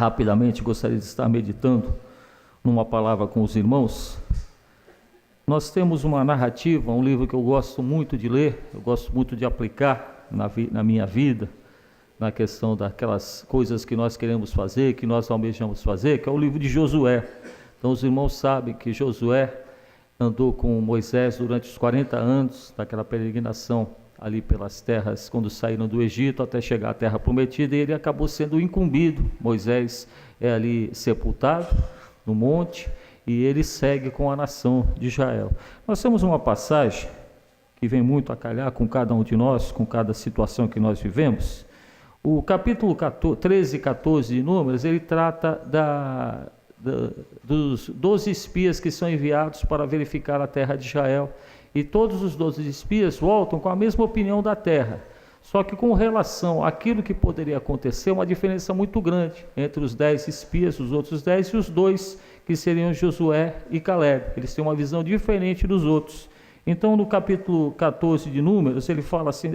rapidamente gostaria de estar meditando numa palavra com os irmãos. Nós temos uma narrativa, um livro que eu gosto muito de ler, eu gosto muito de aplicar na minha vida, na questão daquelas coisas que nós queremos fazer, que nós almejamos fazer, que é o livro de Josué. Então os irmãos sabem que Josué andou com Moisés durante os 40 anos daquela peregrinação ali pelas terras, quando saíram do Egito até chegar à terra prometida, e ele acabou sendo incumbido. Moisés é ali sepultado no monte e ele segue com a nação de Israel. Nós temos uma passagem que vem muito a calhar com cada um de nós, com cada situação que nós vivemos. O capítulo 13 e 14 de Números, ele trata dos 12 espias que são enviados para verificar a terra de Israel. E todos os 12 espias voltam com a mesma opinião da terra. Só que com relação àquilo que poderia acontecer, uma diferença muito grande entre os 10 espias, os outros 10, e os 2 que seriam Josué e Caleb. Eles têm uma visão diferente dos outros. Então, no capítulo 14 de Números, ele fala assim,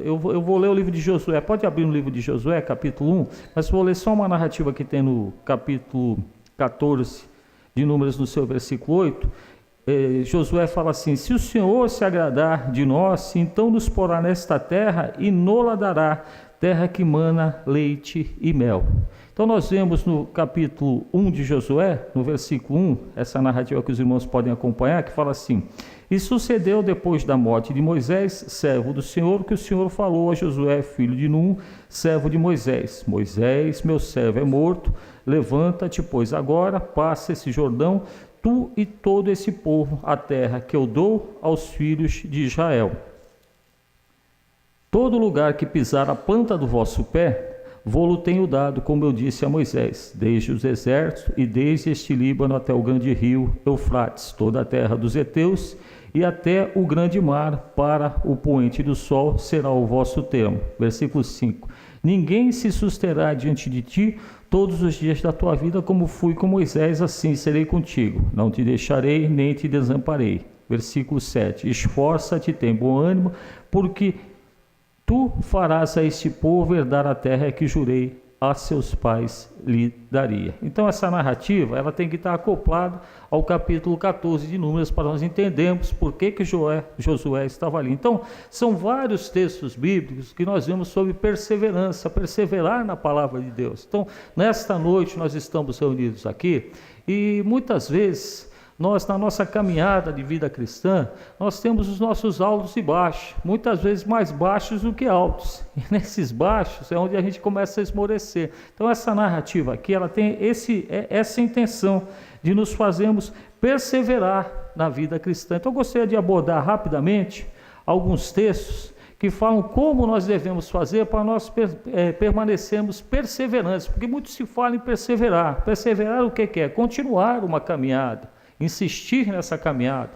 eu vou ler o livro de Josué, pode abrir no livro de Josué, capítulo 1, mas vou ler só uma narrativa que tem no capítulo 14 de Números, no seu versículo 8, Josué fala assim: se o Senhor se agradar de nós, então nos porá nesta terra e nola dará, terra que mana leite e mel. Então nós vemos no capítulo 1 de Josué, no versículo 1, essa narrativa que os irmãos podem acompanhar, que fala assim: e sucedeu depois da morte de Moisés, servo do Senhor, que o Senhor falou a Josué, filho de Num, servo de Moisés: Moisés, meu servo é morto, levanta-te, pois agora passa esse Jordão, tu e todo esse povo, a terra que eu dou aos filhos de Israel. Todo lugar que pisar a planta do vosso pé, vô-lo tenho dado, como eu disse a Moisés, desde os desertos e desde este Líbano até o grande rio Eufrates, toda a terra dos heteus e até o grande mar, para o poente do sol será o vosso termo. Versículo 5. Ninguém se susterá diante de ti todos os dias da tua vida, como fui com Moisés, assim serei contigo. Não te deixarei, nem te desamparei. Versículo 7. Esforça-te, tem bom ânimo, porque tu farás a este povo herdar a terra que jurei a seus pais lhe daria. Então essa narrativa, ela tem que estar acoplada ao capítulo 14 de Números, para nós entendermos por que Josué estava ali. Então são vários textos bíblicos que nós vemos sobre perseverança, perseverar na palavra de Deus. Então nesta noite nós estamos reunidos aqui e muitas vezes nós, na nossa caminhada de vida cristã, nós temos os nossos altos e baixos, muitas vezes mais baixos do que altos. E nesses baixos é onde a gente começa a esmorecer. Então essa narrativa aqui, ela tem essa intenção de nos fazermos perseverar na vida cristã. Então eu gostaria de abordar rapidamente alguns textos que falam como nós devemos fazer para nós permanecermos perseverantes, porque muito se fala em perseverar. Perseverar o que é? Continuar uma caminhada, insistir nessa caminhada.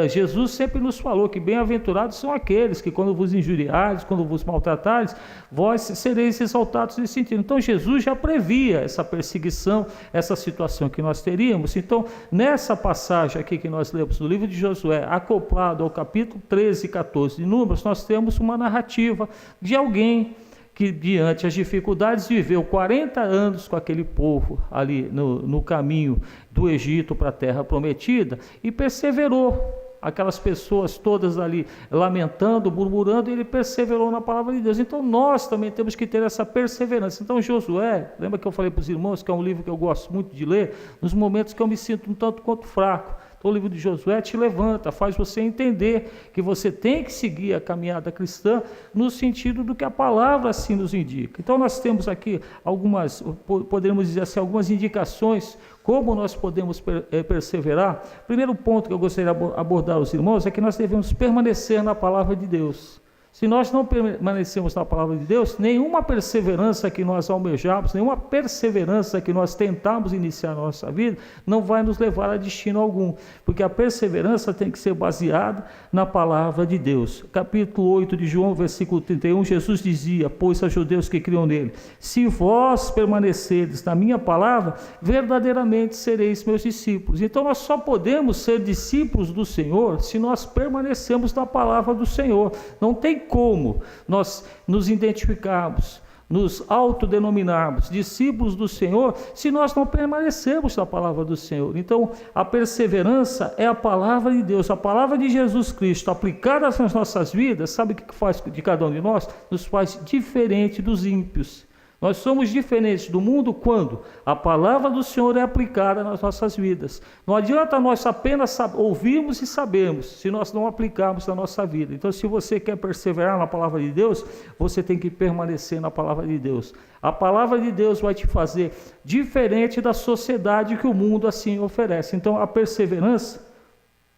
Jesus sempre nos falou que bem-aventurados são aqueles que quando vos injuriares, quando vos maltratares, vós sereis exaltados nesse sentido. Então Jesus já previa essa perseguição, essa situação que nós teríamos. Então nessa passagem aqui que nós lemos no livro de Josué, acoplado ao capítulo 13 e 14 de Números, nós temos uma narrativa de alguém que diante das dificuldades viveu 40 anos com aquele povo ali no caminho do Egito para a terra prometida e perseverou. Aquelas pessoas todas ali lamentando, murmurando, ele perseverou na palavra de Deus. Então nós também temos que ter essa perseverança. Então Josué, lembra que eu falei para os irmãos que é um livro que eu gosto muito de ler, nos momentos que eu me sinto um tanto quanto fraco. Então o livro de Josué te levanta, faz você entender que você tem que seguir a caminhada cristã no sentido do que a palavra assim nos indica. Então nós temos aqui algumas, podemos dizer assim, algumas indicações como nós podemos perseverar. Primeiro ponto que eu gostaria de abordar aos irmãos é que nós devemos permanecer na palavra de Deus. Se nós não permanecemos na palavra de Deus, nenhuma perseverança que nós almejamos, nenhuma perseverança que nós tentamos iniciar na nossa vida, não vai nos levar a destino algum, porque a perseverança tem que ser baseada na palavra de Deus. Capítulo 8 de João, versículo 31, Jesus dizia, pois aos judeus que criam nele, se vós permanecerdes na minha palavra, verdadeiramente sereis meus discípulos. Então nós só podemos ser discípulos do Senhor se nós permanecemos na palavra do Senhor. Não tem como nós nos identificarmos nos autodenominarmos discípulos do Senhor se nós não permanecermos na palavra do Senhor. Então, a perseverança é a palavra de Deus, a palavra de Jesus Cristo aplicada nas nossas vidas. Sabe o que faz de cada um de nós? Nos faz diferente dos ímpios. Nós somos diferentes do mundo quando a palavra do Senhor é aplicada nas nossas vidas. Não adianta nós apenas ouvirmos e sabermos, se nós não aplicarmos na nossa vida. Então, se você quer perseverar na palavra de Deus, você tem que permanecer na palavra de Deus. A palavra de Deus vai te fazer diferente da sociedade que o mundo assim oferece. Então, a perseverança,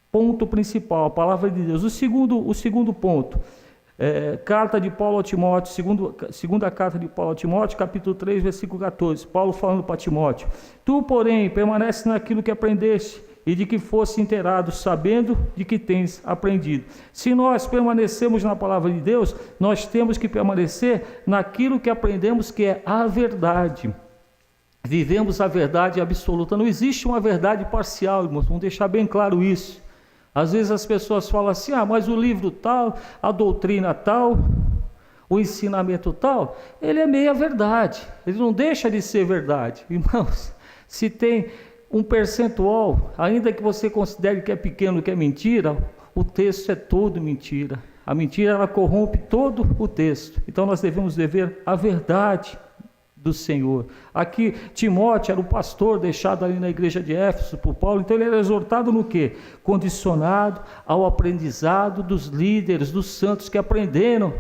ponto principal, a palavra de Deus. O segundo ponto, carta de Paulo a Timóteo, segunda carta de Paulo a Timóteo, capítulo 3, versículo 14, Paulo falando para Timóteo: tu, porém, permanece naquilo que aprendeste e de que fosse inteirado, sabendo de que tens aprendido. Se nós permanecemos na palavra de Deus, nós temos que permanecer naquilo que aprendemos, que é a verdade. Vivemos a verdade absoluta, não existe uma verdade parcial, irmãos, vamos deixar bem claro isso. Às vezes as pessoas falam assim: mas o livro tal, a doutrina tal, o ensinamento tal, ele é meia verdade, ele não deixa de ser verdade. Irmãos, se tem um percentual, ainda que você considere que é pequeno, que é mentira, o texto é todo mentira. A mentira, ela corrompe todo o texto. Então nós devemos viver a verdade do Senhor. Aqui Timóteo era o pastor deixado ali na igreja de Éfeso por Paulo, então ele era exortado no quê? Condicionado ao aprendizado dos líderes, dos santos que aprenderam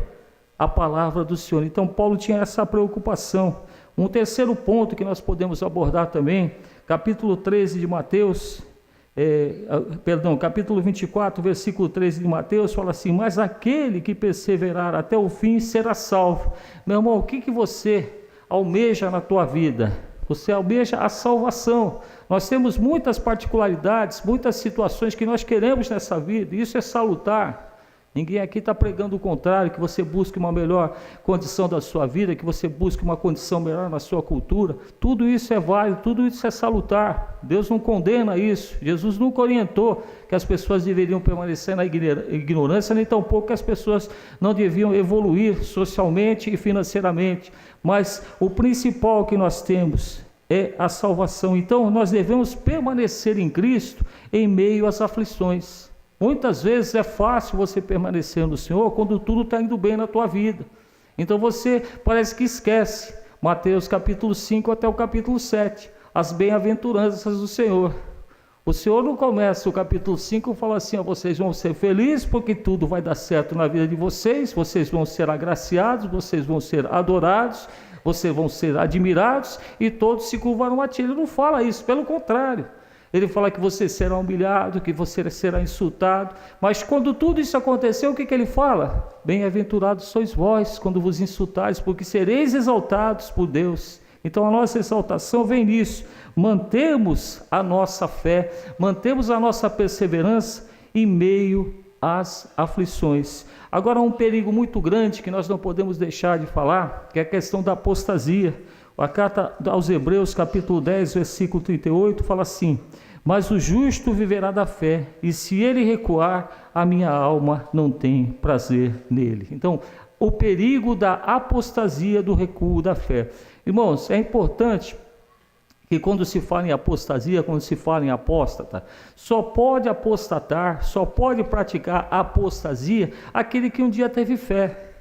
a palavra do Senhor. Então Paulo tinha essa preocupação. Um terceiro ponto que nós podemos abordar também, capítulo 13 de Mateus, capítulo 24, versículo 13 de Mateus, fala assim: mas aquele que perseverar até o fim será salvo. Meu irmão, o que você almeja na tua vida? Você almeja a salvação. Nós temos muitas particularidades, muitas situações que nós queremos nessa vida, e isso é salutar. Ninguém aqui está pregando o contrário, que você busque uma melhor condição da sua vida, que você busque uma condição melhor na sua cultura. Tudo isso é válido, tudo isso é salutar. Deus não condena isso. Jesus nunca orientou que as pessoas deveriam permanecer na ignorância, nem tampouco que as pessoas não deviam evoluir socialmente e financeiramente. Mas o principal que nós temos é a salvação. Então nós devemos permanecer em Cristo em meio às aflições. Muitas vezes é fácil você permanecer no Senhor quando tudo está indo bem na tua vida. Então você parece que esquece. Mateus capítulo 5 até o capítulo 7. As bem-aventuranças do Senhor. O Senhor não começa o capítulo 5 e fala assim: vocês vão ser felizes porque tudo vai dar certo na vida de vocês, vocês vão ser agraciados, vocês vão ser adorados, vocês vão ser admirados e todos se curvarão a ti. Ele não fala isso, pelo contrário. Ele fala que você será humilhado, que você será insultado. Mas quando tudo isso aconteceu, o que ele fala? Bem-aventurados sois vós quando vos insultares, porque sereis exaltados por Deus. Então a nossa exaltação vem nisso. Mantemos a nossa fé, mantemos a nossa perseverança em meio às aflições. Agora, um perigo muito grande que nós não podemos deixar de falar, que é a questão da apostasia. A carta aos Hebreus, capítulo 10, versículo 38, fala assim: mas o justo viverá da fé, e se ele recuar, a minha alma não tem prazer nele. Então, o perigo da apostasia, do recuo da fé. Irmãos, é importante que quando se fala em apostasia, quando se fala em apóstata, só pode apostatar, só pode praticar a apostasia aquele que um dia teve fé.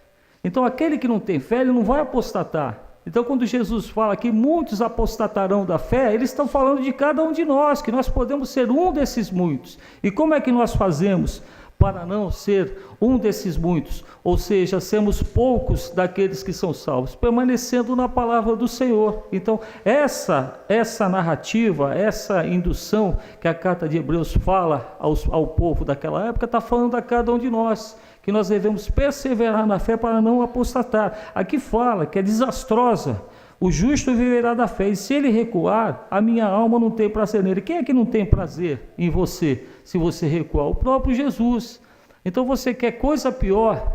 Então, aquele que não tem fé, ele não vai apostatar. Então, quando Jesus fala que muitos apostatarão da fé, eles estão falando de cada um de nós, que nós podemos ser um desses muitos. E como é que nós fazemos para não ser um desses muitos? Ou seja, sermos poucos daqueles que são salvos, permanecendo na palavra do Senhor. Então, essa narrativa, essa indução que a carta de Hebreus fala ao povo daquela época, está falando a cada um de nós, que nós devemos perseverar na fé para não apostatar. Aqui fala que é desastrosa. O justo viverá da fé, e se ele recuar, a minha alma não tem prazer nele. Quem é que não tem prazer em você, se você recuar? O próprio Jesus. Então você quer coisa pior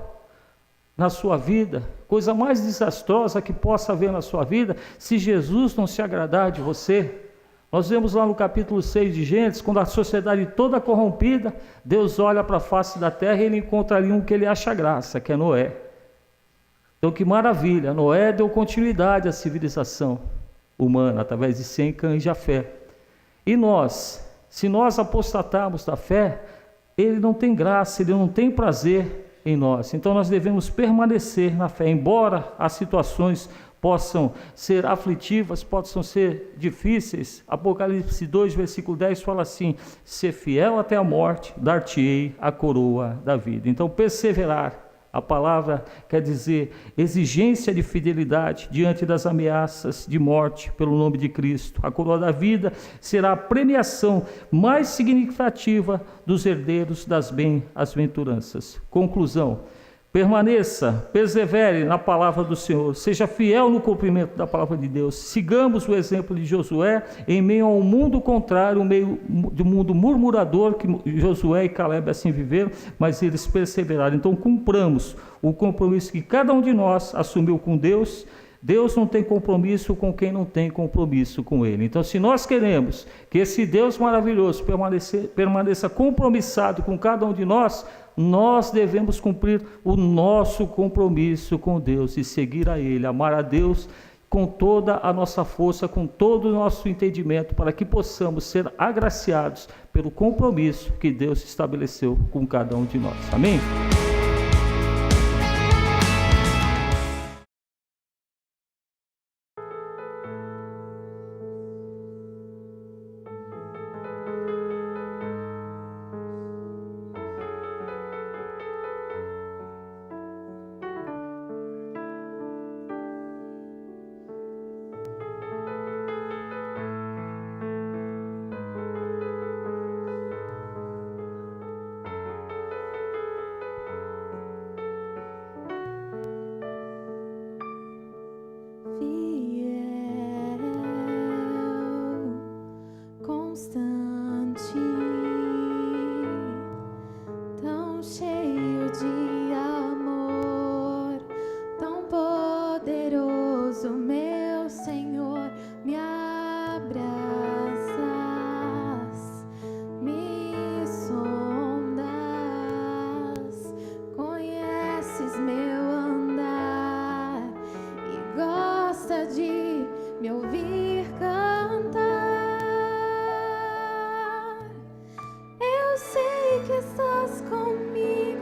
na sua vida, coisa mais desastrosa que possa haver na sua vida, se Jesus não se agradar de você? Nós vemos lá no capítulo 6 de Gênesis, quando a sociedade toda corrompida, Deus olha para a face da terra e ele encontra ali um que ele acha graça, que é Noé. Então Então que maravilha, Noé deu continuidade à civilização humana através de Sem, Cã e Jafé. E nós, se nós apostatarmos da fé, ele não tem graça, ele não tem prazer em nós. Então nós devemos permanecer na fé, embora as situações possam ser aflitivas, possam ser difíceis. Apocalipse 2, versículo 10 fala assim: ser fiel até a morte, dar-te-ei a coroa da vida. Então perseverar, a palavra quer dizer exigência de fidelidade diante das ameaças de morte pelo nome de Cristo. A coroa da vida será a premiação mais significativa dos herdeiros das bem-aventuranças. Conclusão: permaneça, persevere na palavra do Senhor, seja fiel no cumprimento da palavra de Deus. Sigamos o exemplo de Josué em meio a um mundo contrário, em meio de um mundo murmurador, que Josué e Caleb assim viveram, mas eles perseveraram. Então cumpramos o compromisso que cada um de nós assumiu com Deus. Deus não tem compromisso com quem não tem compromisso com Ele. Então, se nós queremos que esse Deus maravilhoso permaneça compromissado com cada um de nós, nós devemos cumprir o nosso compromisso com Deus e seguir a Ele, amar a Deus com toda a nossa força, com todo o nosso entendimento, para que possamos ser agraciados pelo compromisso que Deus estabeleceu com cada um de nós. Amém? Que estás comigo.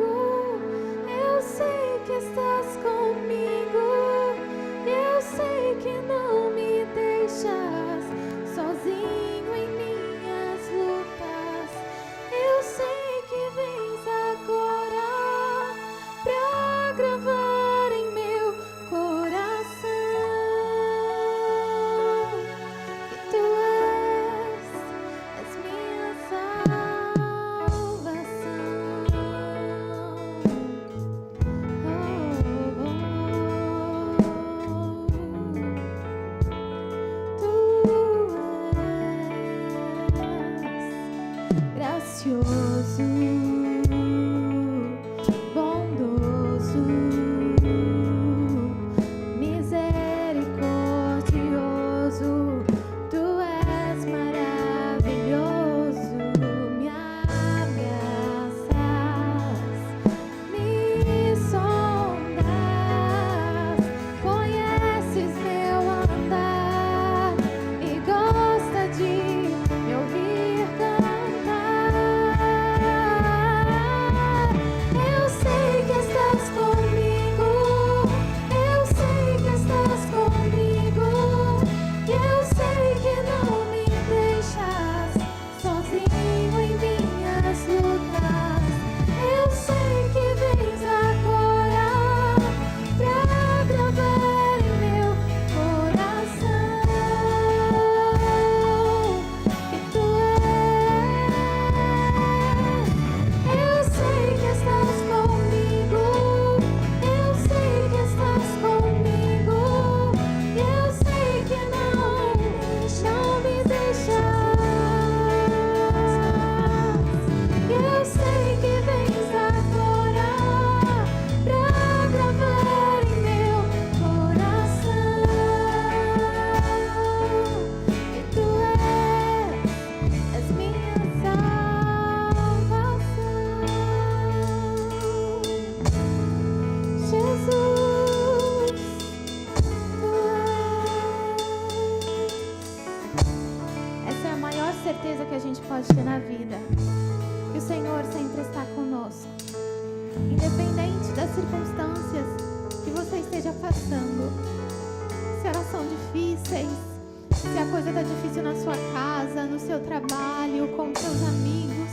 coisa está difícil na sua casa, no seu trabalho, com seus amigos,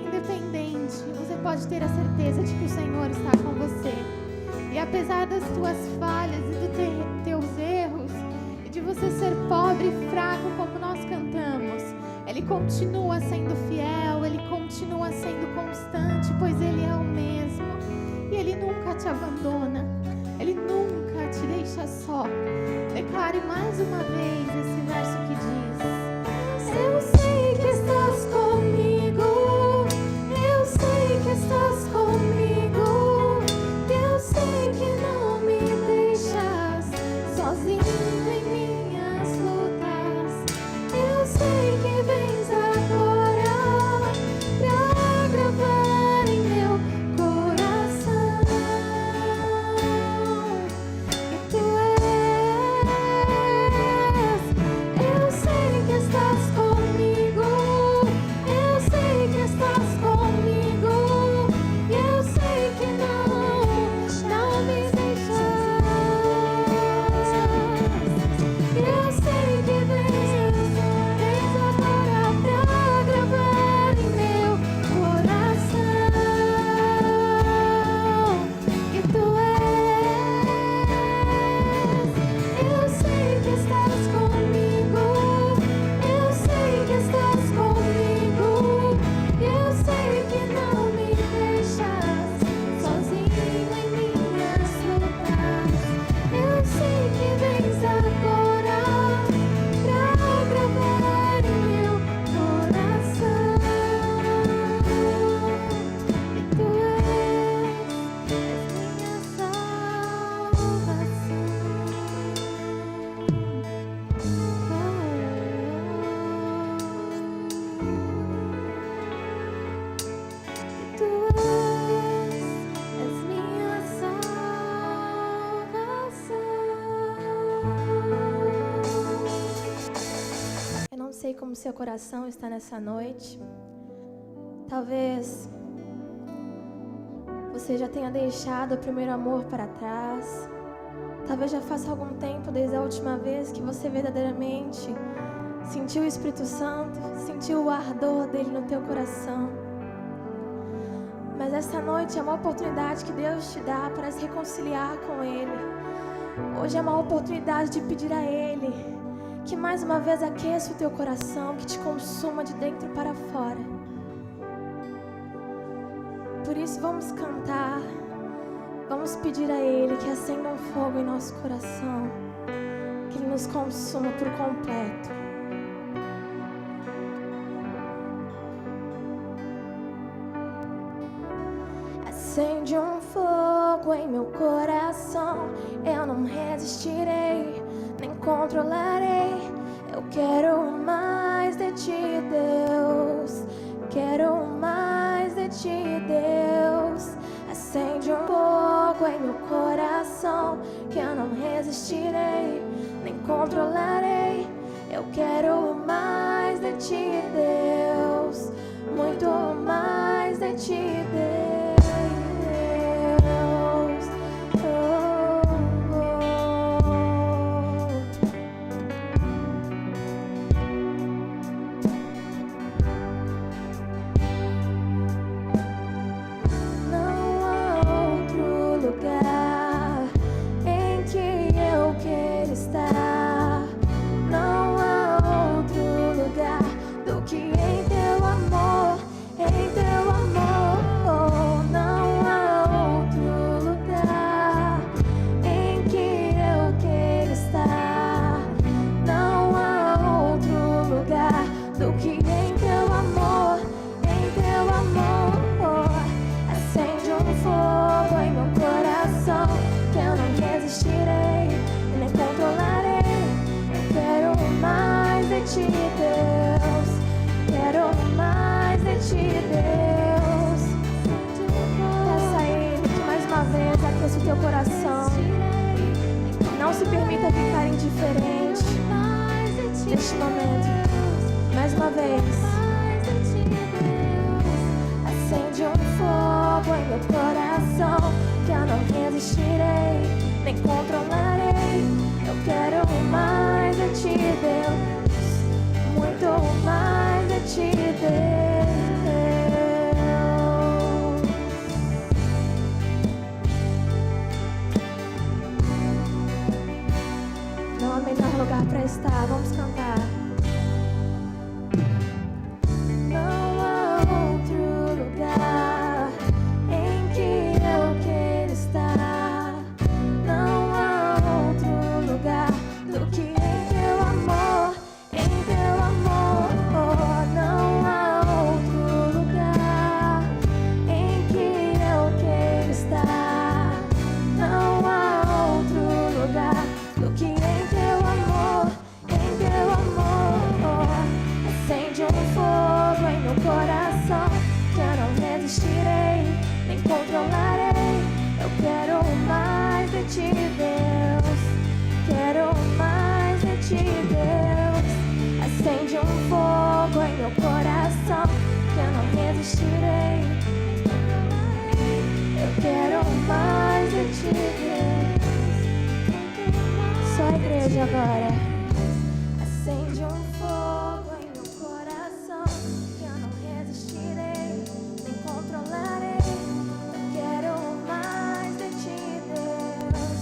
independente, você pode ter a certeza de que o Senhor está com você. E apesar das tuas falhas e dos teus erros, e de você ser pobre e fraco como nós cantamos, Ele continua sendo fiel, Ele continua sendo constante, pois Ele é o mesmo. E Ele nunca te abandona, Ele nunca te deixa só. Declare mais uma vez esse verso que diz: eu sei que estás comigo, eu sei que estás comigo, eu sei que não me deixas sozinho em minhas lutas. Eu sei que vens agora pra gravar em meu coração que tu eu sei que estás comigo, eu sei que estás comigo, e eu sei que não me deixas. Eu sei que vens agora pra gravar em meu coração que tu eu sei que estás comigo, eu sei que estás comigo, eu sei que não me deixas sozinho em minhas lutas. Eu sei que vens agora pra gravar em meu coração que tu és minha salvação. Tu és minha salvação. Eu não sei como seu coração está nessa noite. Talvez você já tenha deixado o primeiro amor para trás. Talvez já faça algum tempo desde a última vez que você verdadeiramente sentiu o Espírito Santo, sentiu o ardor dele no teu coração. Mas essa noite é uma oportunidade que Deus te dá para se reconciliar com Ele. Hoje é uma oportunidade de pedir a Ele que mais uma vez aqueça o teu coração, que te consuma de dentro para fora. Por isso vamos cantar, vamos pedir a Ele que acenda um fogo em nosso coração, que Ele nos consuma por completo. Acende um fogo em meu coração, eu não resistirei, nem controlarei. Eu quero mais de ti, Deus. Quero mais de ti, Deus. Acende um fogo em meu coração, que eu não resistirei, nem controlarei. Eu quero mais de ti, Deus. Muito mais de ti, Deus. Deus, quero mais de ti, Deus. Peça a Ele que mais uma vez aqueça o teu coração. Não se permita ficar indiferente neste momento. Mais uma vez, acende um fogo em meu coração, que eu não resistirei, nem controlarei. Eu quero mais de ti, Deus. mais de ti, Deus. Não há melhor lugar para estar. Vamos cantar. Não há outro lugar em que eu quero estar. Não há outro lugar do que em teu amor, em teu amor. Não há outro lugar em que eu quero estar. Não há outro lugar do que em teu amor, em teu amor. Acende um fogo em meu coração que eu não resistirei, nem controlarei. Eu quero mais de ti, Deus. Quero mais de ti, Deus. Acende um fogo em meu coração que eu não resistirei. Eu quero mais de ti, Deus. Só a igreja agora. Acende um fogo em meu coração que eu não resistirei, nem controlarei. Eu quero mais de ti, Deus.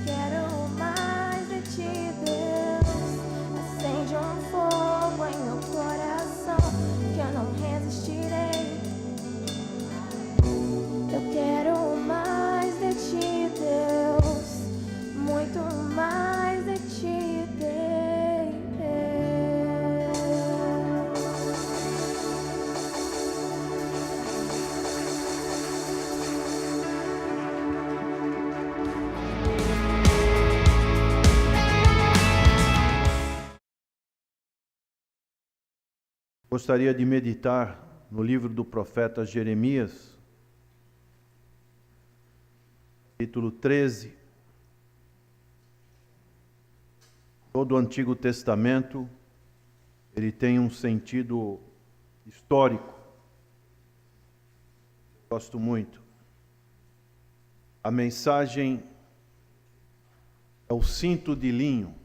Quero mais de ti, Deus. Acende um fogo em meu coração que eu não resistirei. Eu quero mais de ti, Deus. Muito mais de ti, Deus. Gostaria de meditar no livro do profeta Jeremias, capítulo 13. Todo o Antigo Testamento, ele tem um sentido histórico. Gosto muito. A mensagem é o cinto de linho.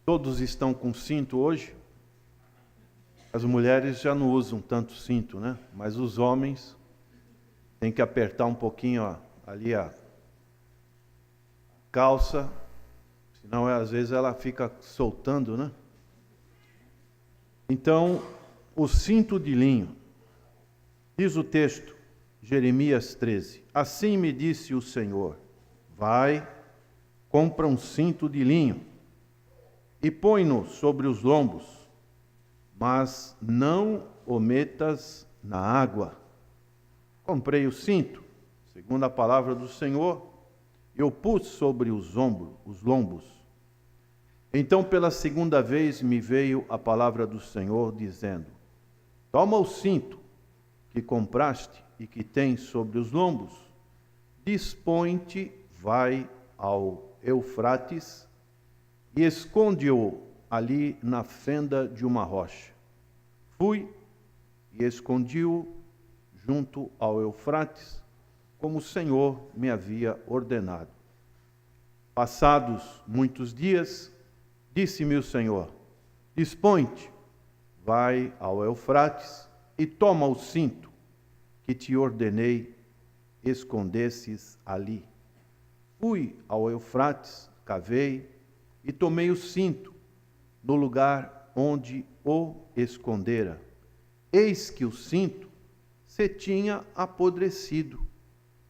Todos estão com cinto hoje? As mulheres já não usam tanto cinto, né? Mas os homens têm que apertar um pouquinho ali a calça, senão às vezes ela fica soltando, né? Então, o cinto de linho, diz o texto, Jeremias 13: assim me disse o Senhor, vai, compra um cinto de linho e põe-no sobre os lombos, mas não o metas na água. Comprei o cinto, segundo a palavra do Senhor, e o pus sobre os lombos. Então, pela segunda vez, me veio a palavra do Senhor, dizendo: toma o cinto que compraste e que tens sobre os lombos, dispõe-te, vai ao Eufrates e esconde-o ali na fenda de uma rocha. Fui e escondi-o junto ao Eufrates, como o Senhor me havia ordenado. Passados muitos dias, disse-me o Senhor: dispõe-te, vai ao Eufrates e toma o cinto que te ordenei escondesses ali. Fui ao Eufrates, cavei e tomei o cinto no lugar onde o escondera. Eis que o cinto se tinha apodrecido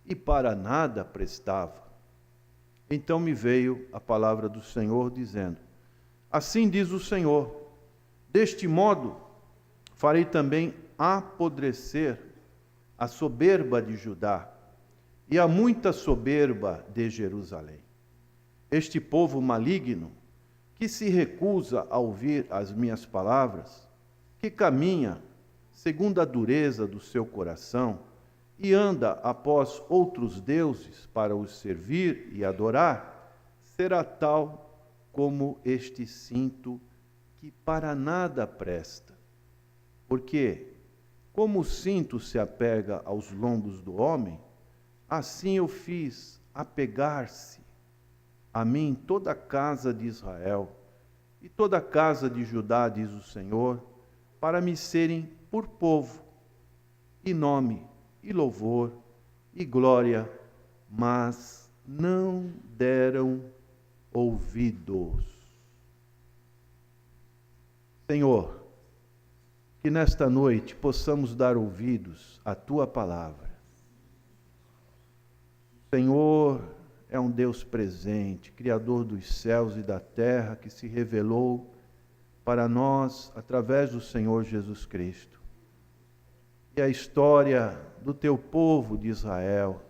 e para nada prestava. Então me veio a palavra do Senhor, dizendo: assim diz o Senhor, deste modo farei também apodrecer a soberba de Judá e a muita soberba de Jerusalém. Este povo maligno, que se recusa a ouvir as minhas palavras, que caminha segundo a dureza do seu coração e anda após outros deuses para os servir e adorar, será tal como este cinto que para nada presta. Porque, como o cinto se apega aos lombos do homem, assim eu fiz apegar-se a mim toda a casa de Israel, e toda a casa de Judá, diz o Senhor, para me serem por povo, e nome, e louvor, e glória, mas não deram ouvidos. Senhor, que nesta noite possamos dar ouvidos à Tua palavra. O Senhor é um Deus presente, Criador dos céus e da terra, que se revelou para nós através do Senhor Jesus Cristo. E a história do Teu povo de Israel,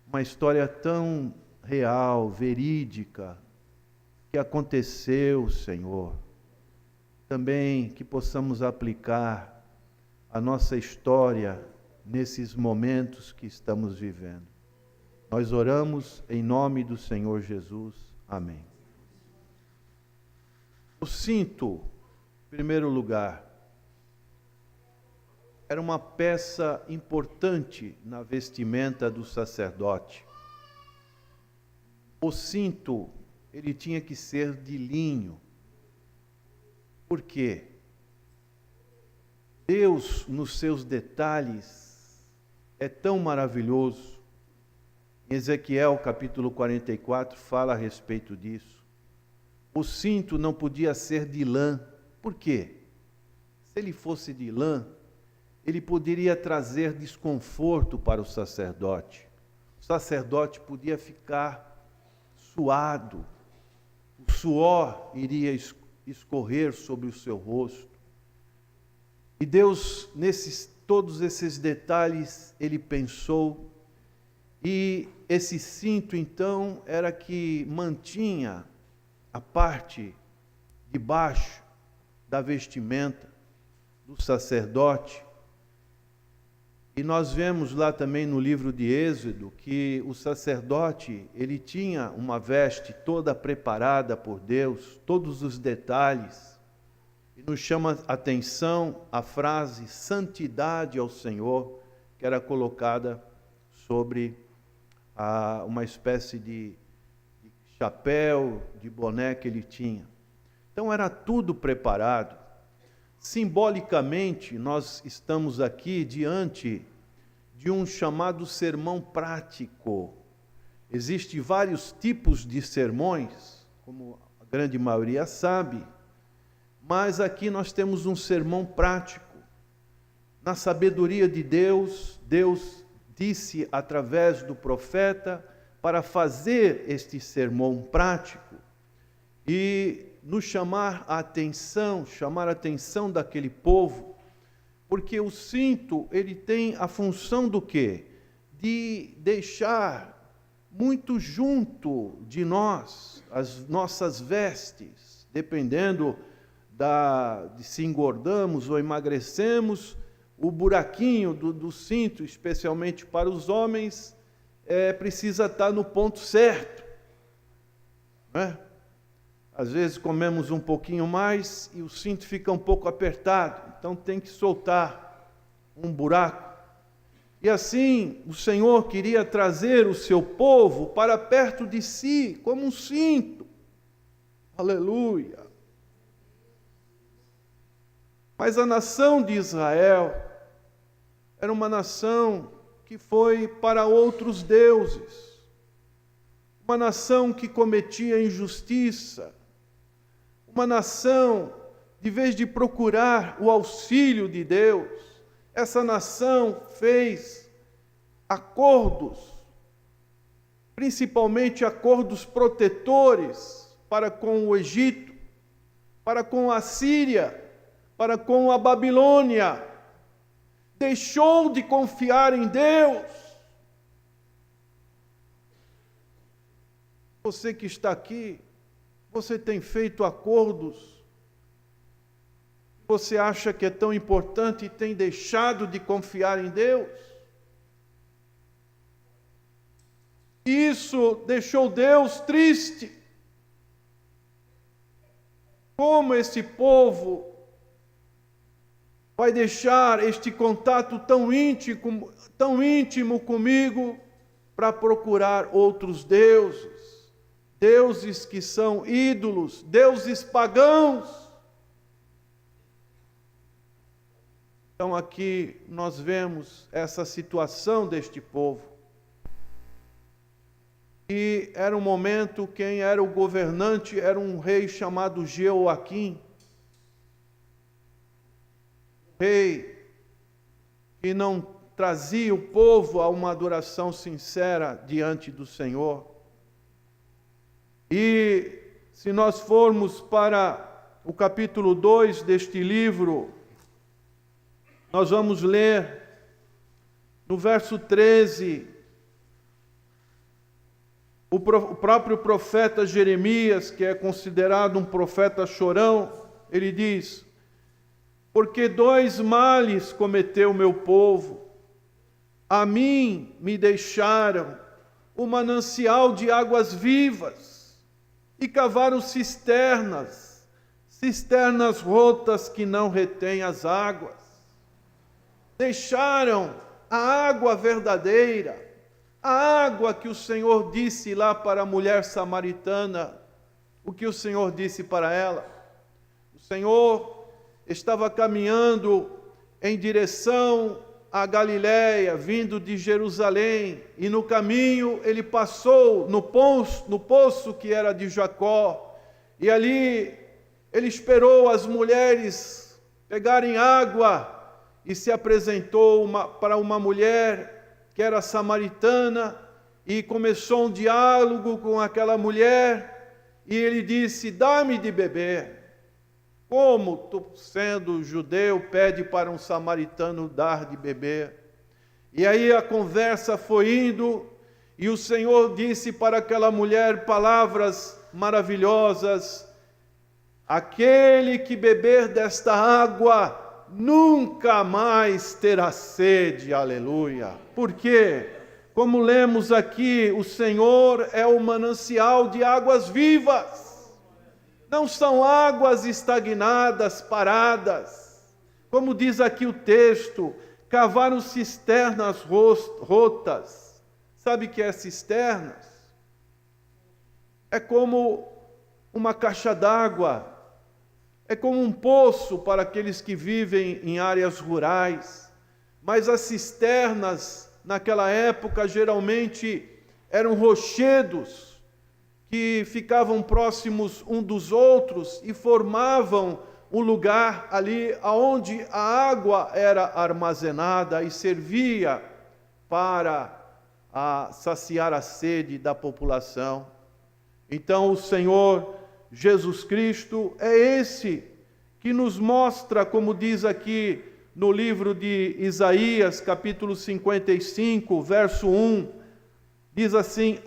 uma história tão real, verídica, que aconteceu, Senhor. Também que possamos aplicar a nossa história nesses momentos que estamos vivendo. Nós oramos em nome do Senhor Jesus. Amém. O cinto, em primeiro lugar, era uma peça importante na vestimenta do sacerdote. O cinto, ele tinha que ser de linho. Por quê? Deus, nos seus detalhes, é tão maravilhoso. Em Ezequiel, capítulo 44, fala a respeito disso. O cinto não podia ser de lã. Por quê? Se ele fosse de lã, ele poderia trazer desconforto para o sacerdote. O sacerdote podia ficar suado. O suor iria escorrer sobre o seu rosto. E Deus, todos esses detalhes, Ele pensou. E esse cinto, então, era que mantinha a parte de baixo da vestimenta do sacerdote. E nós vemos lá também no livro de Êxodo que o sacerdote, ele tinha uma veste toda preparada por Deus, todos os detalhes. E nos chama a atenção a frase santidade ao Senhor, que era colocada sobre uma espécie de chapéu, de boné que ele tinha. Então era tudo preparado. Simbolicamente, nós estamos aqui diante de um chamado sermão prático. Existem vários tipos de sermões, como a grande maioria sabe, mas aqui nós temos um sermão prático. Na sabedoria de Deus, Deus disse através do profeta para fazer este sermão prático e nos chamar a atenção daquele povo, porque o cinto, ele tem a função do quê? De deixar muito junto de nós, as nossas vestes, dependendo de se engordamos ou emagrecemos, o buraquinho do cinto, especialmente para os homens, precisa estar no ponto certo, não é? Às vezes comemos um pouquinho mais e o cinto fica um pouco apertado, então tem que soltar um buraco. E assim, o Senhor queria trazer o seu povo para perto de si, como um cinto. Aleluia! Mas a nação de Israel era uma nação que foi para outros deuses, uma nação que cometia injustiça, uma nação, de vez de procurar o auxílio de Deus, essa nação fez acordos, principalmente acordos protetores para com o Egito, para com a Síria, para com a Babilônia. Deixou de confiar em Deus. Você que está aqui, você tem feito acordos, você acha que é tão importante e tem deixado de confiar em Deus? Isso deixou Deus triste. Como esse povo vai deixar este contato tão íntimo comigo para procurar outros deuses, deuses que são ídolos, deuses pagãos. Então aqui nós vemos essa situação deste povo. E era um momento, quem era o governante era um rei chamado Jeoaquim. Rei que não trazia o povo a uma adoração sincera diante do Senhor. E se nós formos para o capítulo 2 deste livro, nós vamos ler no verso 13, o próprio profeta Jeremias, que é considerado um profeta chorão, ele diz: porque 2 males cometeu o meu povo, a mim me deixaram o manancial de águas vivas, e cavaram cisternas rotas que não retêm as águas. Deixaram a água verdadeira, a água que o Senhor disse lá para a mulher samaritana. O que o Senhor disse para ela? O Senhor estava caminhando em direção a Galiléia, vindo de Jerusalém, e no caminho ele passou no poço que era de Jacó, e ali ele esperou as mulheres pegarem água, e se apresentou para uma mulher que era samaritana, e começou um diálogo com aquela mulher, e ele disse: dá-me de beber. Como tu, sendo judeu, pede para um samaritano dar de beber? E aí a conversa foi indo, e o Senhor disse para aquela mulher palavras maravilhosas: aquele que beber desta água nunca mais terá sede. Aleluia. Por quê? Como lemos aqui, o Senhor é o manancial de águas vivas. Não são águas estagnadas, paradas. Como diz aqui o texto, cavaram cisternas rotas. Sabe o que é cisternas? É como uma caixa d'água. É como um poço para aqueles que vivem em áreas rurais. Mas as cisternas, naquela época, geralmente eram rochedos que ficavam próximos um dos outros e formavam um lugar ali onde a água era armazenada e servia para saciar a sede da população. Então o Senhor Jesus Cristo é esse que nos mostra, como diz aqui no livro de Isaías, capítulo 55, verso 1, diz assim: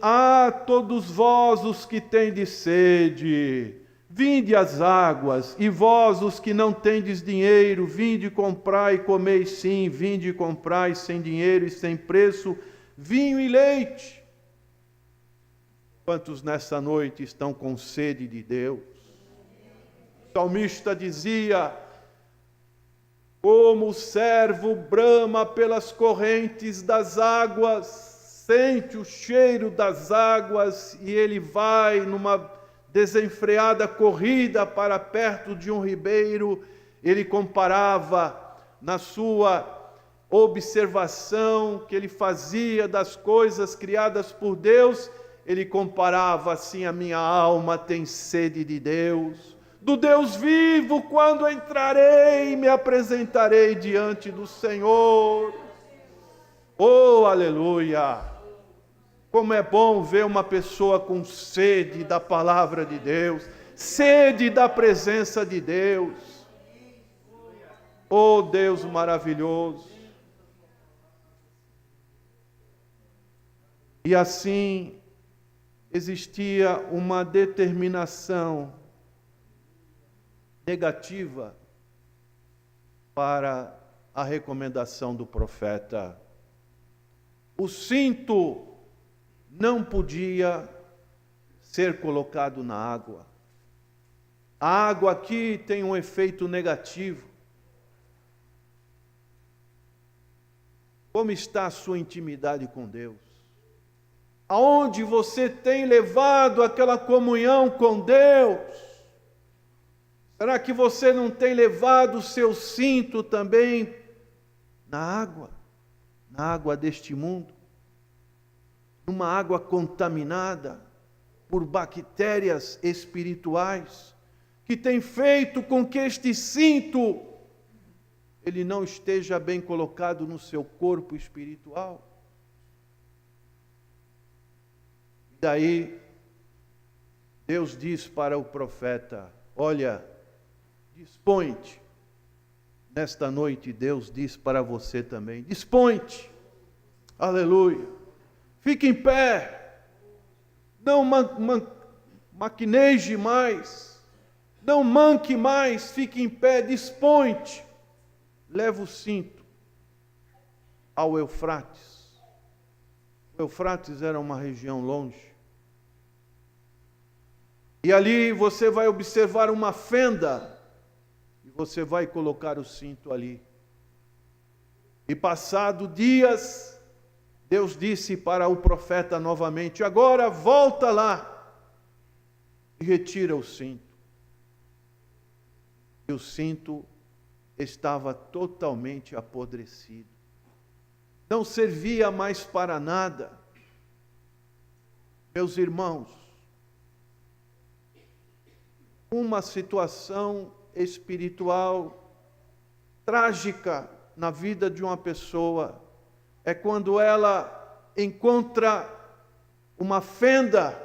todos vós os que tendes sede, vinde às águas, e vós os que não tendes dinheiro, vinde comprai e comei sim, vinde comprai sem dinheiro e sem preço, vinho e leite. Quantos nessa noite estão com sede de Deus? O salmista dizia: como o servo brama pelas correntes das águas, sente o cheiro das águas e ele vai numa desenfreada corrida para perto de um ribeiro. Ele comparava na sua observação que ele fazia das coisas criadas por Deus, ele comparava assim: a minha alma tem sede de Deus, do Deus vivo. Quando entrarei e me apresentarei diante do Senhor. Oh, aleluia! Como é bom ver uma pessoa com sede da palavra de Deus, sede da presença de Deus. Oh, Deus maravilhoso! E assim existia uma determinação negativa para a recomendação do profeta. O cinto não podia ser colocado na água. A água aqui tem um efeito negativo. Como está a sua intimidade com Deus? Aonde você tem levado aquela comunhão com Deus? Será que você não tem levado o seu cinto também na água deste mundo? Numa água contaminada por bactérias espirituais, que tem feito com que este cinto ele não esteja bem colocado no seu corpo espiritual. Daí, Deus diz para o profeta: olha, dispõe-te. Nesta noite, Deus diz para você também: dispõe-te. Aleluia. Fique em pé. Não maquineje mais. Não manque mais. Fique em pé. Dispõe-te. Leva o cinto ao Eufrates. O Eufrates era uma região longe. E ali você vai observar uma fenda, e você vai colocar o cinto ali. E passado dias, Deus disse para o profeta novamente: agora volta lá e retira o cinto. E o cinto estava totalmente apodrecido. Não servia mais para nada. Meus irmãos, uma situação espiritual trágica na vida de uma pessoa é quando ela encontra uma fenda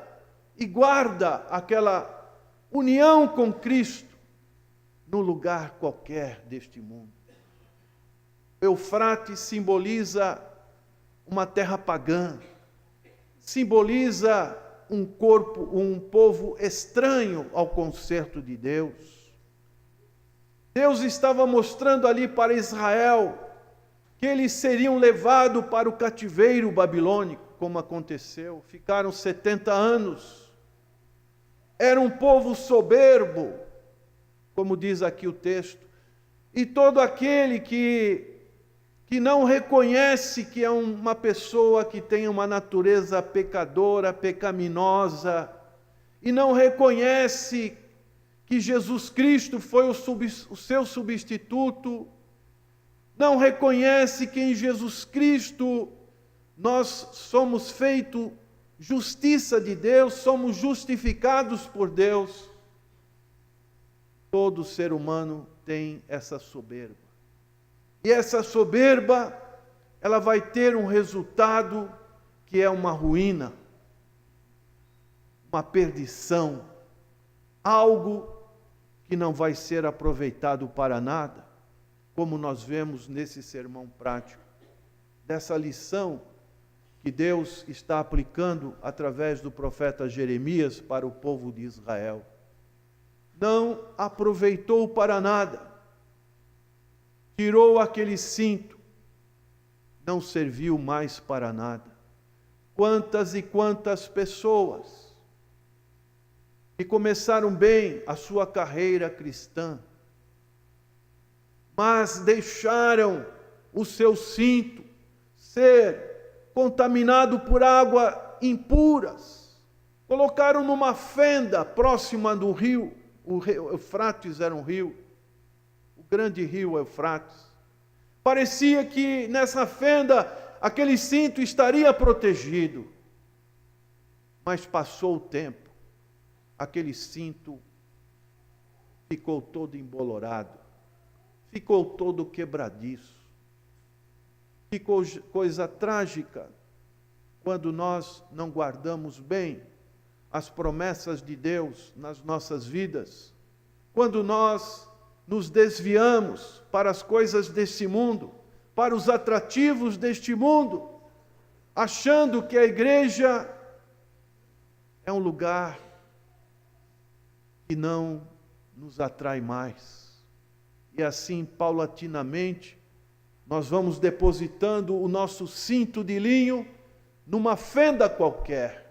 e guarda aquela união com Cristo num lugar qualquer deste mundo. Eufrates simboliza uma terra pagã, simboliza um povo estranho ao concerto de Deus. Deus estava mostrando ali para Israel que eles seriam levados para o cativeiro babilônico, como aconteceu. Ficaram 70 anos. Era um povo soberbo, como diz aqui o texto. E todo aquele que não reconhece que é uma pessoa que tem uma natureza pecadora, pecaminosa, e não reconhece que Jesus Cristo foi o seu substituto, não reconhece que em Jesus Cristo nós somos feitos justiça de Deus, somos justificados por Deus. Todo ser humano tem essa soberba. E essa soberba, ela vai ter um resultado que é uma ruína, uma perdição, algo que não vai ser aproveitado para nada, como nós vemos nesse sermão prático, dessa lição que Deus está aplicando através do profeta Jeremias para o povo de Israel. Não aproveitou para nada. Tirou aquele cinto, não serviu mais para nada. Quantas e quantas pessoas que começaram bem a sua carreira cristã, mas deixaram o seu cinto ser contaminado por água impuras, colocaram numa fenda próxima do rio. O Eufrates era um rio, o grande rio Eufrates. Parecia que nessa fenda aquele cinto estaria protegido. Mas passou o tempo, aquele cinto ficou todo embolorado, ficou todo quebradiço. Ficou coisa trágica quando nós não guardamos bem as promessas de Deus nas nossas vidas, quando nós nos desviamos para as coisas deste mundo, para os atrativos deste mundo, achando que a igreja é um lugar que não nos atrai mais. E assim, paulatinamente, nós vamos depositando o nosso cinto de linho numa fenda qualquer.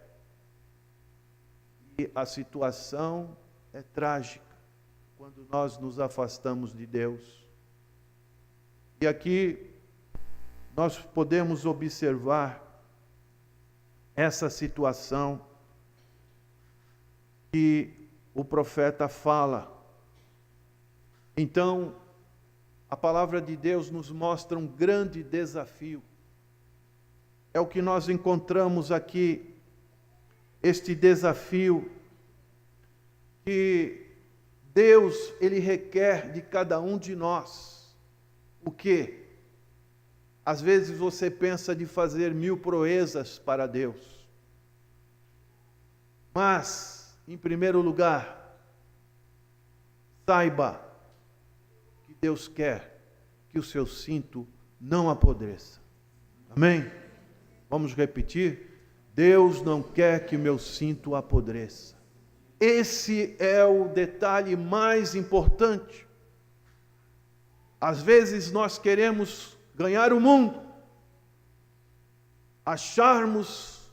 E a situação é trágica quando nós nos afastamos de Deus. E aqui nós podemos observar essa situação que o profeta fala. Então, a palavra de Deus nos mostra um grande desafio. É o que nós encontramos aqui, este desafio que Deus, Ele requer de cada um de nós. O quê? Às vezes você pensa de fazer 1000 proezas para Deus. Mas, em primeiro lugar, saiba que Deus quer que o seu cinto não apodreça. Amém? Vamos repetir? Deus não quer que o meu cinto apodreça. Esse é o detalhe mais importante. Às vezes nós queremos ganhar o mundo, acharmos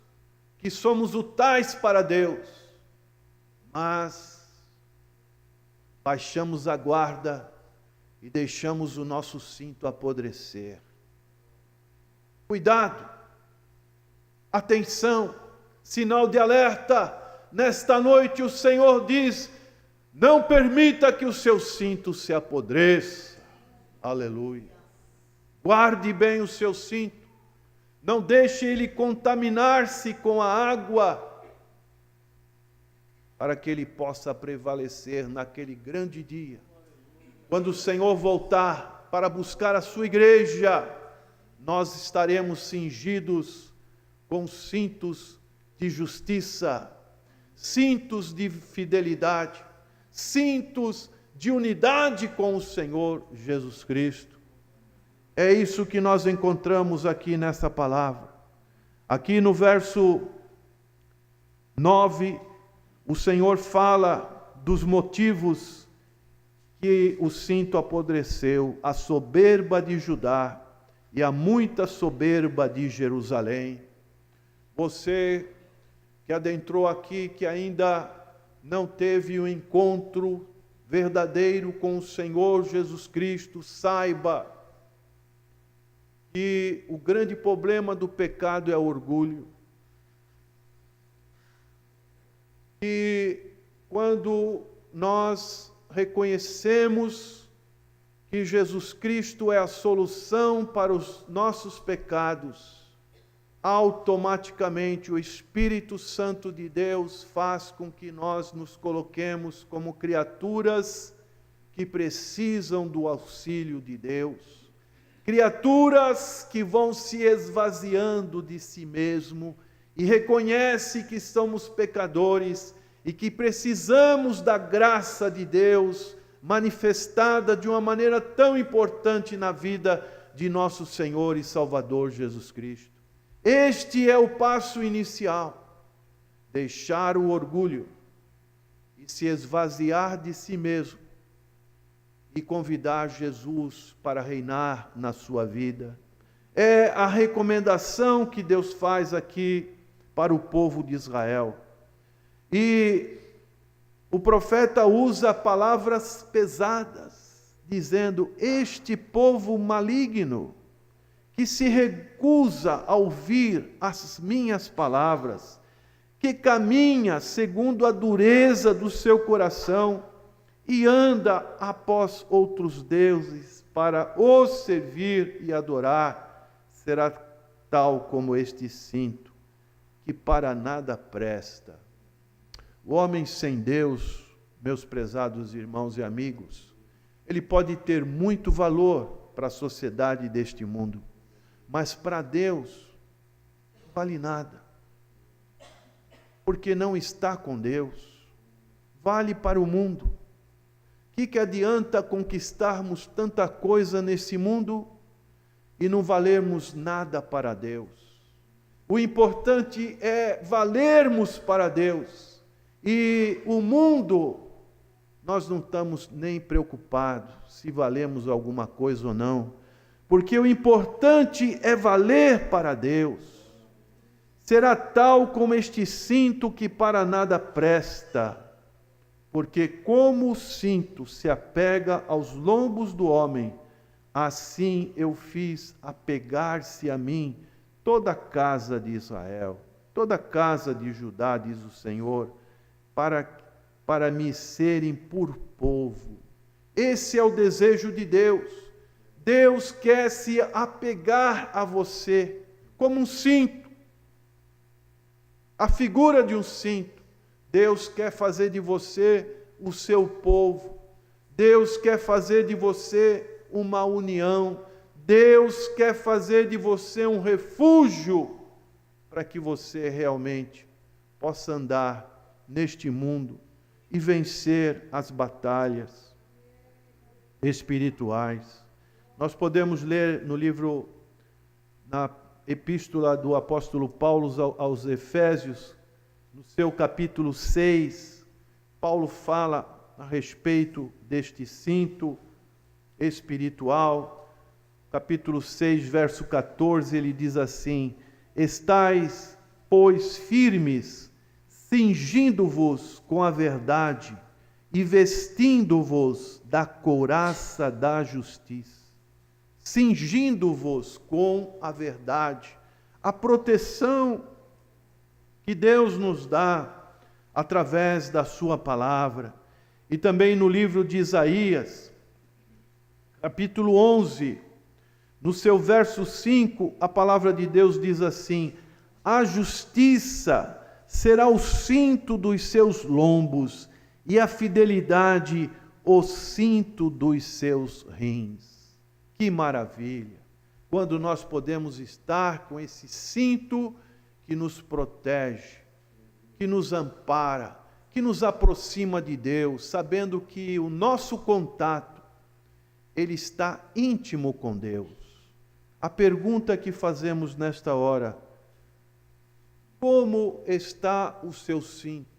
que somos úteis para Deus, mas baixamos a guarda e deixamos o nosso cinto apodrecer. Cuidado, atenção, sinal de alerta. Nesta noite o Senhor diz: não permita que o seu cinto se apodreça. Aleluia. Guarde bem o seu cinto. Não deixe ele contaminar-se com a água, para que ele possa prevalecer naquele grande dia. Quando o Senhor voltar para buscar a sua igreja, nós estaremos cingidos com cintos de justiça, cintos de fidelidade, cintos de unidade com o Senhor Jesus Cristo. É isso que nós encontramos aqui nessa palavra. Aqui no verso 9, o Senhor fala dos motivos que o cinto apodreceu: a soberba de Judá e a muita soberba de Jerusalém. Você que adentrou aqui, que ainda não teve um encontro verdadeiro com o Senhor Jesus Cristo, saiba que o grande problema do pecado é o orgulho. E quando nós reconhecemos que Jesus Cristo é a solução para os nossos pecados, automaticamente o Espírito Santo de Deus faz com que nós nos coloquemos como criaturas que precisam do auxílio de Deus. Criaturas que vão se esvaziando de si mesmo e reconhecem que somos pecadores e que precisamos da graça de Deus manifestada de uma maneira tão importante na vida de nosso Senhor e Salvador Jesus Cristo. Este é o passo inicial: deixar o orgulho e se esvaziar de si mesmo e convidar Jesus para reinar na sua vida. É a recomendação que Deus faz aqui para o povo de Israel. E o profeta usa palavras pesadas, dizendo: este povo maligno, que se recusa a ouvir as minhas palavras, que caminha segundo a dureza do seu coração e anda após outros deuses para os servir e adorar, será tal como este cinto, que para nada presta. O homem sem Deus, meus prezados irmãos e amigos, ele pode ter muito valor para a sociedade deste mundo, mas para Deus não vale nada, porque não está com Deus. Vale para o mundo. O que adianta conquistarmos tanta coisa nesse mundo e não valermos nada para Deus? O importante é valermos para Deus. E o mundo, nós não estamos nem preocupados se valemos alguma coisa ou não, porque o importante é valer para Deus. Será tal como este cinto que para nada presta, porque como o cinto se apega aos lombos do homem, assim eu fiz apegar-se a mim toda a casa de Israel. toda a casa de Judá, diz o Senhor, para me serem por povo. Esse é o desejo de Deus. Deus quer se apegar a você como um cinto, a figura de um cinto. Deus quer fazer de você o seu povo. Deus quer fazer de você uma união. Deus quer fazer de você um refúgio para que você realmente possa andar neste mundo e vencer as batalhas espirituais. Nós podemos ler no livro, na epístola do apóstolo Paulo aos Efésios, no seu capítulo 6, Paulo fala a respeito deste cinto espiritual. Capítulo 6, verso 14, ele diz assim: estais, pois, firmes, cingindo-vos com a verdade e vestindo-vos da couraça da justiça. Cingindo-vos com a verdade, a proteção que Deus nos dá através da sua palavra. E também no livro de Isaías, capítulo 11, no seu verso 5, a palavra de Deus diz assim: a justiça será o cinto dos seus lombos, e a fidelidade o cinto dos seus rins. Que maravilha! Quando nós podemos estar com esse cinto que nos protege, que nos ampara, que nos aproxima de Deus, sabendo que o nosso contato, ele está íntimo com Deus. A pergunta que fazemos nesta hora: como está o seu cinto?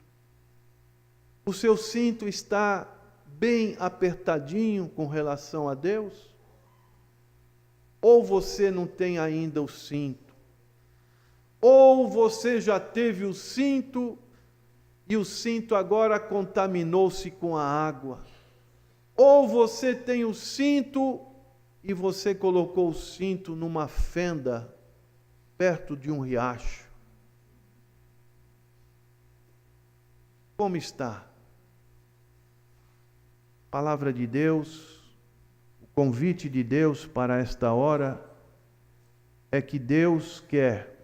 O seu cinto está bem apertadinho com relação a Deus? Ou você não tem ainda o cinto? Ou você já teve o cinto e o cinto agora contaminou-se com a água? Ou você tem o cinto e você colocou o cinto numa fenda perto de um riacho? Como está? A palavra de Deus, o convite de Deus para esta hora é que Deus quer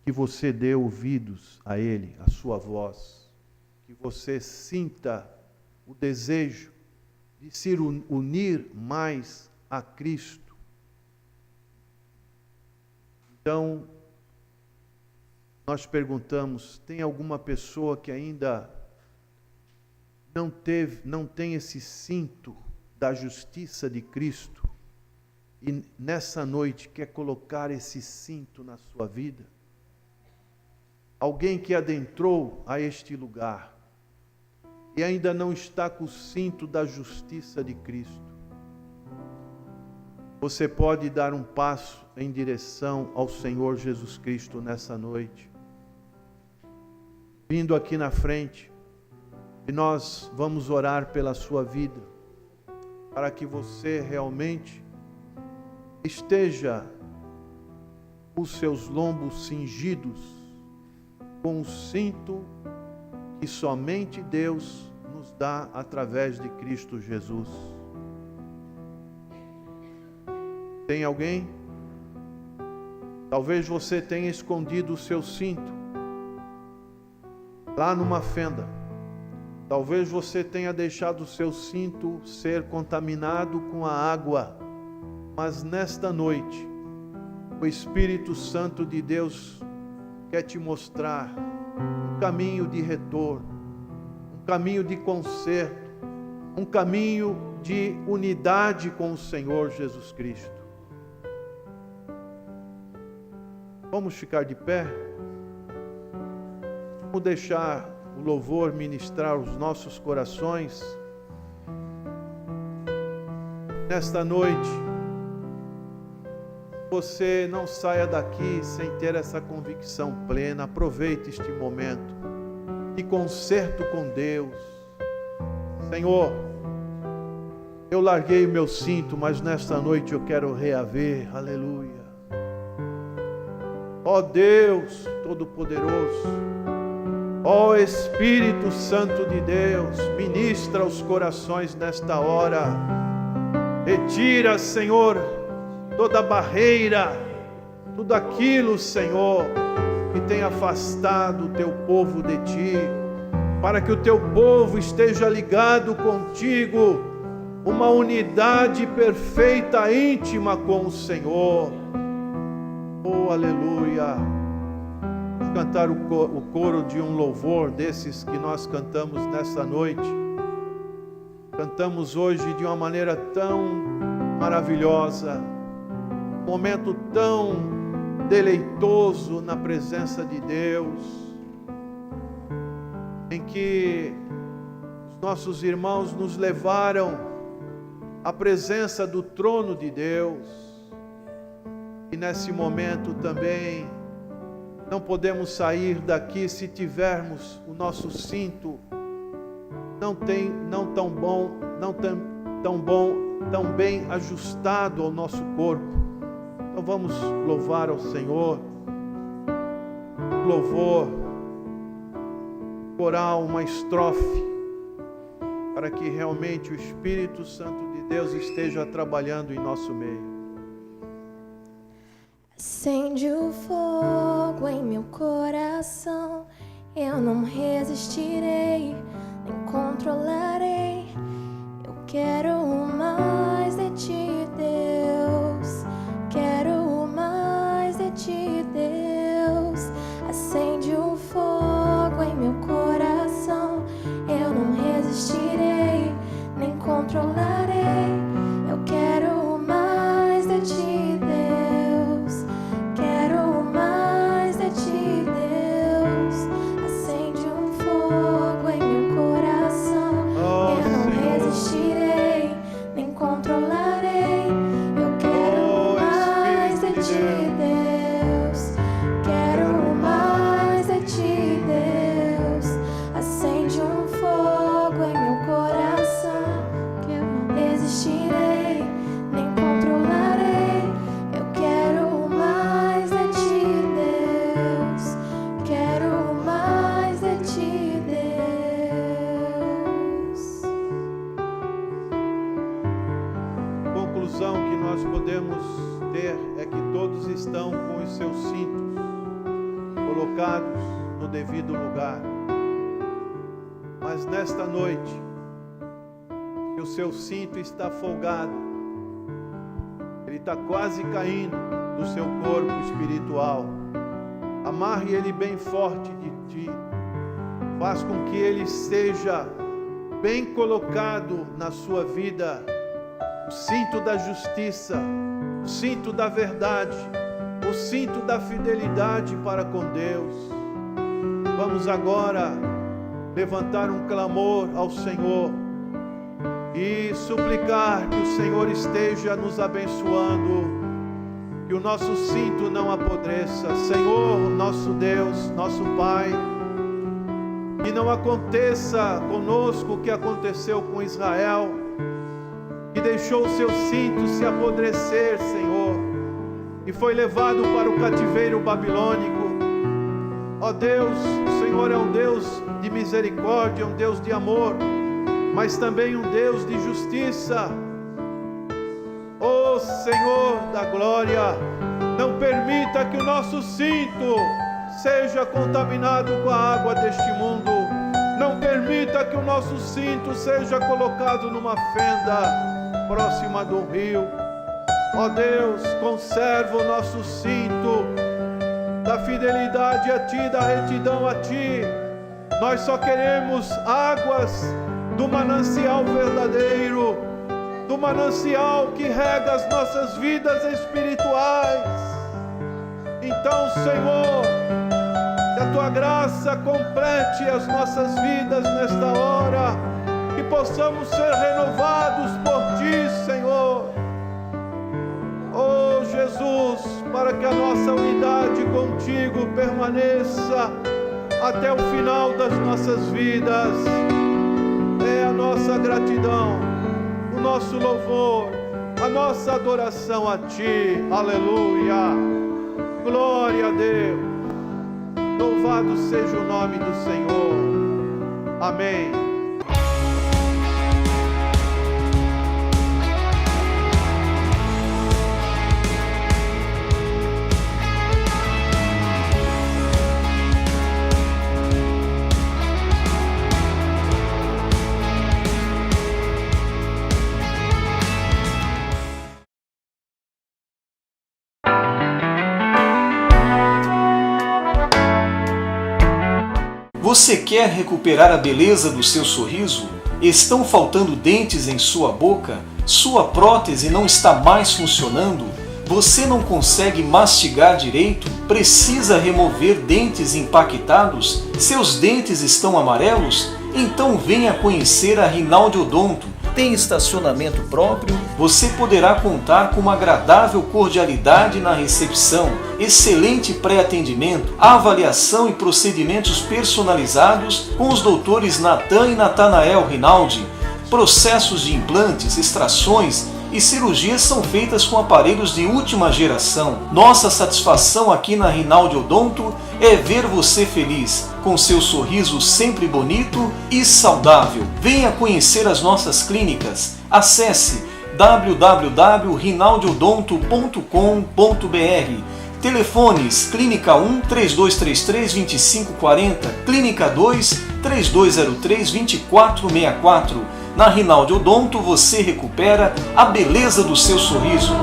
que você dê ouvidos a Ele, a sua voz, que você sinta o desejo de se unir mais a Cristo. Então, nós perguntamos: tem alguma pessoa que ainda não tem esse cinto da justiça de Cristo e nessa noite quer colocar esse cinto na sua vida? Alguém que adentrou a este lugar e ainda não está com o cinto da justiça de Cristo, você pode dar um passo em direção ao Senhor Jesus Cristo nessa noite, vindo aqui na frente, e nós vamos orar pela sua vida, para que você realmente esteja com os seus lombos cingidos com o cinto que somente Deus nos dá através de Cristo Jesus. Tem alguém? Talvez você tenha escondido o seu cinto lá numa fenda. Talvez você tenha deixado o seu cinto ser contaminado com a água. Mas nesta noite, o Espírito Santo de Deus quer te mostrar um caminho de retorno, um caminho de conserto, um caminho de unidade com o Senhor Jesus Cristo. Vamos ficar de pé? Vamos deixar o louvor ministrar os nossos corações. Nesta noite, você não saia daqui sem ter essa convicção plena. Aproveite este momento de concerto com Deus. Senhor, eu larguei o meu cinto, mas nesta noite eu quero reaver. Aleluia. Ó Deus Todo-Poderoso, ó Espírito Santo de Deus, ministra os corações nesta hora. Retira, Senhor, toda barreira, tudo aquilo, Senhor, que tem afastado o teu povo de ti, para que o teu povo esteja ligado contigo, uma unidade perfeita, íntima com o Senhor. Oh, aleluia! Vamos cantar o coro de um louvor desses que nós cantamos nesta noite. Cantamos hoje de uma maneira tão maravilhosa, um momento tão deleitoso na presença de Deus, em que os nossos irmãos nos levaram à presença do trono de Deus. E nesse momento também não podemos sair daqui se tivermos o nosso cinto tão bem ajustado ao nosso corpo. Então vamos louvar ao Senhor. Louvor, coral, uma estrofe, para que realmente o Espírito Santo de Deus esteja trabalhando em nosso meio. Acende o fogo em meu coração, eu não resistirei, nem controlarei. Eu quero mais de ti, Deus. Quero mais de ti, Deus. Acende o fogo em meu coração, eu não resistirei, nem controlarei. Eu quero mais de ti, Deus. Quero mais de ti, Deus. Acende um fogo em meu coração, eu não resistirei, nem controlarei. Eu quero mais de ti, Deus. Quero mais de ti, Deus. Acende um fogo em meu coração, que eu não resistirei, nem controlarei. Eu quero mais de ti, Deus. Quero mais de ti, Deus. A conclusão que nós podemos ter é que todos estão com os seus cintos colocados no devido lugar. Mas nesta noite, que o seu cinto está folgado, ele está quase caindo do seu corpo espiritual. Amarre ele bem forte de ti, faz com que ele seja bem colocado na sua vida, o cinto da justiça, o cinto da verdade, o cinto da fidelidade para com Deus. Vamos agora levantar um clamor ao Senhor e suplicar que o Senhor esteja nos abençoando, que o nosso cinto não apodreça. Senhor, nosso Deus, nosso Pai, que não aconteça conosco o que aconteceu com Israel, que deixou o seu cinto se apodrecer, Senhor, e foi levado para o cativeiro babilônico. Ó Deus, o Senhor é um Deus de misericórdia, um Deus de amor, mas também um Deus de justiça. Ó Senhor da glória, não permita que o nosso cinto seja contaminado com a água deste mundo. Não permita que o nosso cinto seja colocado numa fenda próxima do rio. Ó Deus, conserva o nosso cinto da fidelidade a Ti, da retidão a Ti. Nós só queremos águas do manancial verdadeiro, do manancial que rega as nossas vidas espirituais. Então, Senhor, que a Tua graça complete as nossas vidas nesta hora, que possamos ser renovados por Ti, Senhor. Oh Jesus, para que a nossa unidade contigo permaneça até o final das nossas vidas. É a nossa gratidão, o nosso louvor, a nossa adoração a Ti. Aleluia. Glória. Glória a Deus. Louvado seja o nome do Senhor. Amém. Você quer recuperar a beleza do seu sorriso? Estão faltando dentes em sua boca? Sua prótese não está mais funcionando? Você não consegue mastigar direito? Precisa remover dentes impactados? Seus dentes estão amarelos? Então venha conhecer a Rinaldi Odonto. Tem estacionamento próprio? Você poderá contar com uma agradável cordialidade na recepção, excelente pré-atendimento, avaliação e procedimentos personalizados com os doutores Natan e Natanael Rinaldi. Processos de implantes, extrações e cirurgias são feitas com aparelhos de última geração. Nossa satisfação aqui na Rinaldi Odonto é ver você feliz, com seu sorriso sempre bonito e saudável. Venha conhecer as nossas clínicas. Acesse www.rinaldiodonto.com.br. Telefones: Clínica 1 3233 2540, Clínica 2 3203 2464. Na Rinaldi Odonto você recupera a beleza do seu sorriso.